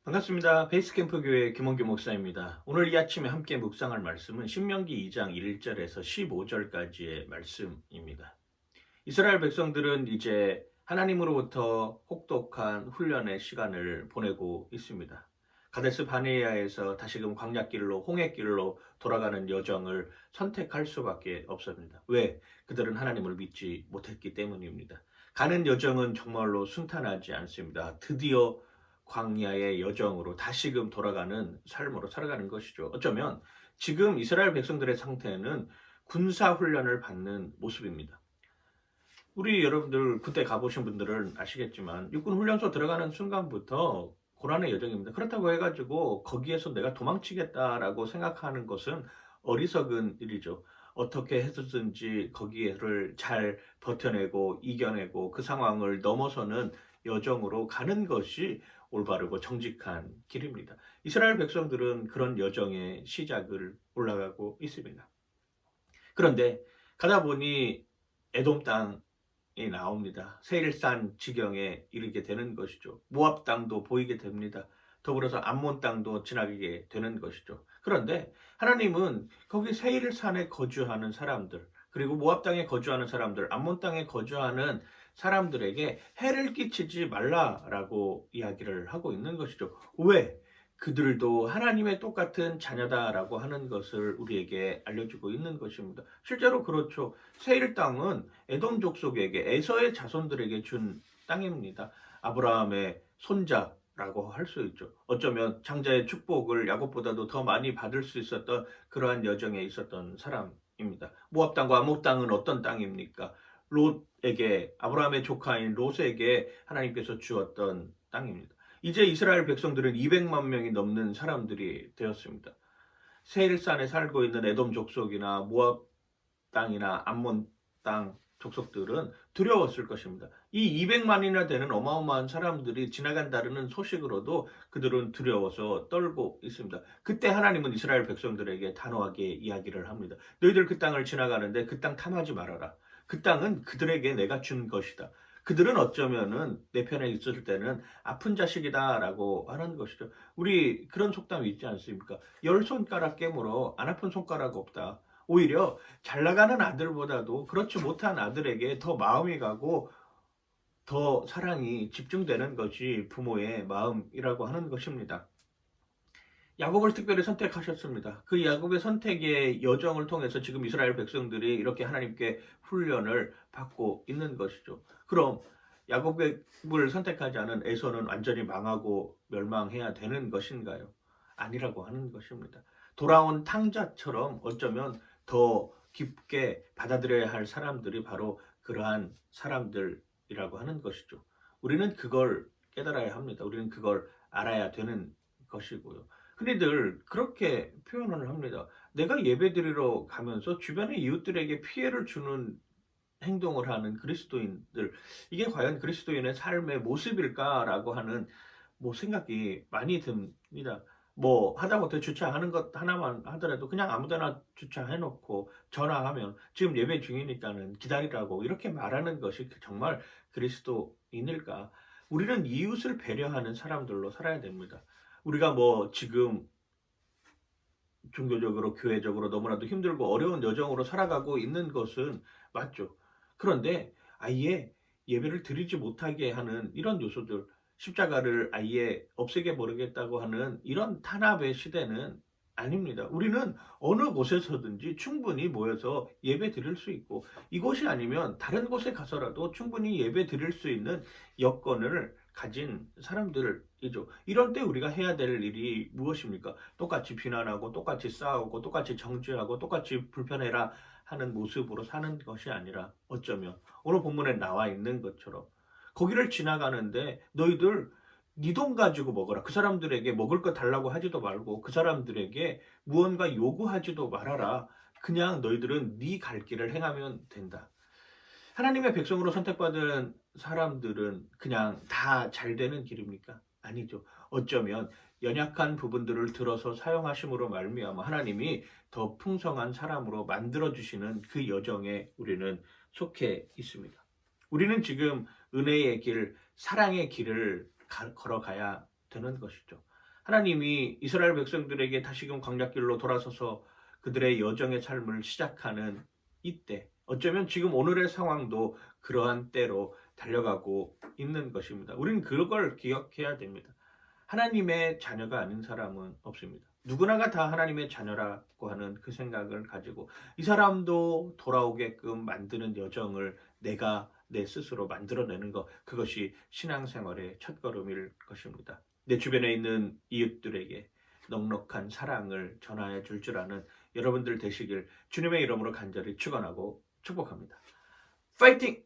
반갑습니다. 베이스캠프 교회 김원규 목사입니다. 오늘 이 아침에 함께 묵상할 말씀은 신명기 2장 1절에서 15절까지의 말씀입니다. 이스라엘 백성들은 이제 하나님으로부터 혹독한 훈련의 시간을 보내고 있습니다. 가데스 바네아에서 다시금 광야길로 홍해길로 돌아가는 여정을 선택할 수밖에 없습니다. 왜? 그들은 하나님을 믿지 못했기 때문입니다. 가는 여정은 정말로 순탄하지 않습니다. 드디어 광야의 여정으로 다시금 돌아가는 삶으로 살아가는 것이죠. 어쩌면 지금 이스라엘 백성들의 상태는 군사훈련을 받는 모습입니다. 우리 여러분들 그때 가보신 분들은 아시겠지만 육군 훈련소 들어가는 순간부터 고난의 여정입니다. 그렇다고 해가지고 거기에서 내가 도망치겠다라고 생각하는 것은 어리석은 일이죠. 어떻게 해서든지 거기를 잘 버텨내고 이겨내고 그 상황을 넘어서는 여정으로 가는 것이 올바르고 정직한 길입니다. 이스라엘 백성들은 그런 여정의 시작을 올라가고 있습니다. 그런데 가다 보니 에돔 땅 나옵니다. 세일산 지경에 이르게 되는 것이죠. 모압 땅도 보이게 됩니다. 더불어서 암몬 땅도 지나게 되는 것이죠. 그런데 하나님은 거기 세일산에 거주하는 사람들, 그리고 모압 땅에 거주하는 사람들, 암몬 땅에 거주하는 사람들에게 해를 끼치지 말라라고 이야기를 하고 있는 것이죠. 왜? 그들도 하나님의 똑같은 자녀다라고 하는 것을 우리에게 알려주고 있는 것입니다. 실제로 그렇죠. 세일 땅은 에돔 족속에게 에서의 자손들에게 준 땅입니다. 아브라함의 손자라고 할 수 있죠. 어쩌면 장자의 축복을 야곱보다도 더 많이 받을 수 있었던 그러한 여정에 있었던 사람입니다. 모압 땅과 아목 땅은 어떤 땅입니까? 롯에게, 아브라함의 조카인 롯에게 하나님께서 주었던 땅입니다. 이제 이스라엘 백성들은 200만 명이 넘는 사람들이 되었습니다. 세일산에 살고 있는 에돔 족속이나 모압 땅이나 암몬 땅 족속들은 두려웠을 것입니다. 이 200만이나 되는 어마어마한 사람들이 지나간다는 소식으로도 그들은 두려워서 떨고 있습니다. 그때 하나님은 이스라엘 백성들에게 단호하게 이야기를 합니다. 너희들 그 땅을 지나가는데 그 땅 탐하지 말아라. 그 땅은 그들에게 내가 준 것이다. 그들은 어쩌면은 내 편에 있을 때는 아픈 자식이다라고 하는 것이죠. 우리 그런 속담이 있지 않습니까? 열 손가락 깨물어 안 아픈 손가락 없다. 오히려 잘 나가는 아들보다도 그렇지 못한 아들에게 더 마음이 가고 더 사랑이 집중되는 것이 부모의 마음이라고 하는 것입니다. 야곱을 특별히 선택하셨습니다. 그 야곱의 선택의 여정을 통해서 지금 이스라엘 백성들이 이렇게 하나님께 훈련을 받고 있는 것이죠. 그럼 야곱을 선택하지 않은 에서는 완전히 망하고 멸망해야 되는 것인가요? 아니라고 하는 것입니다. 돌아온 탕자처럼 어쩌면 더 깊게 받아들여야 할 사람들이 바로 그러한 사람들이라고 하는 것이죠. 우리는 그걸 깨달아야 합니다. 우리는 그걸 알아야 되는 것이고요. 흔히들 그렇게 표현을 합니다. 내가 예배드리러 가면서 주변의 이웃들에게 피해를 주는 행동을 하는 그리스도인들, 이게 과연 그리스도인의 삶의 모습일까라고 하는 생각이 많이 듭니다. 하다못해 주차하는 것 하나만 하더라도 그냥 아무데나 주차해놓고 전화하면 지금 예배 중이니까는 기다리라고 이렇게 말하는 것이 정말 그리스도인일까? 우리는 이웃을 배려하는 사람들로 살아야 됩니다. 우리가 지금 종교적으로, 교회적으로 너무나도 힘들고 어려운 여정으로 살아가고 있는 것은 맞죠. 그런데 아예 예배를 드리지 못하게 하는 이런 요소들, 십자가를 아예 없애게 버리겠다고 하는 이런 탄압의 시대는 아닙니다. 우리는 어느 곳에서든지 충분히 모여서 예배 드릴 수 있고, 이곳이 아니면 다른 곳에 가서라도 충분히 예배 드릴 수 있는 여건을 가진 사람들이죠. 이런 때 우리가 해야 될 일이 무엇입니까? 똑같이 비난하고 똑같이 싸우고 똑같이 정죄하고 똑같이 불편해라 하는 모습으로 사는 것이 아니라 어쩌면 오늘 본문에 나와 있는 것처럼 거기를 지나가는데 너희들 네 돈 가지고 먹어라. 그 사람들에게 먹을 거 달라고 하지도 말고 그 사람들에게 무언가 요구하지도 말아라. 그냥 너희들은 네 갈 길을 행하면 된다. 하나님의 백성으로 선택받은 사람들은 그냥 다 잘 되는 길입니까? 아니죠. 어쩌면 연약한 부분들을 들어서 사용하심으로 말미암아 하나님이 더 풍성한 사람으로 만들어 주시는 그 여정에 우리는 속해 있습니다. 우리는 지금 은혜의 길, 사랑의 길을 걸어가야 되는 것이죠. 하나님이 이스라엘 백성들에게 다시금 광야길로 돌아서서 그들의 여정의 삶을 시작하는 이때, 어쩌면 지금 오늘의 상황도 그러한 때로 달려가고 있는 것입니다. 우리는 그걸 기억해야 됩니다. 하나님의 자녀가 아닌 사람은 없습니다. 누구나가 다 하나님의 자녀라고 하는 그 생각을 가지고 이 사람도 돌아오게끔 만드는 여정을 내가 내 스스로 만들어내는 것, 그것이 신앙생활의 첫걸음일 것입니다. 내 주변에 있는 이웃들에게 넉넉한 사랑을 전하여 줄 아는 여러분들 되시길 주님의 이름으로 간절히 축원하고 축복합니다. 파이팅!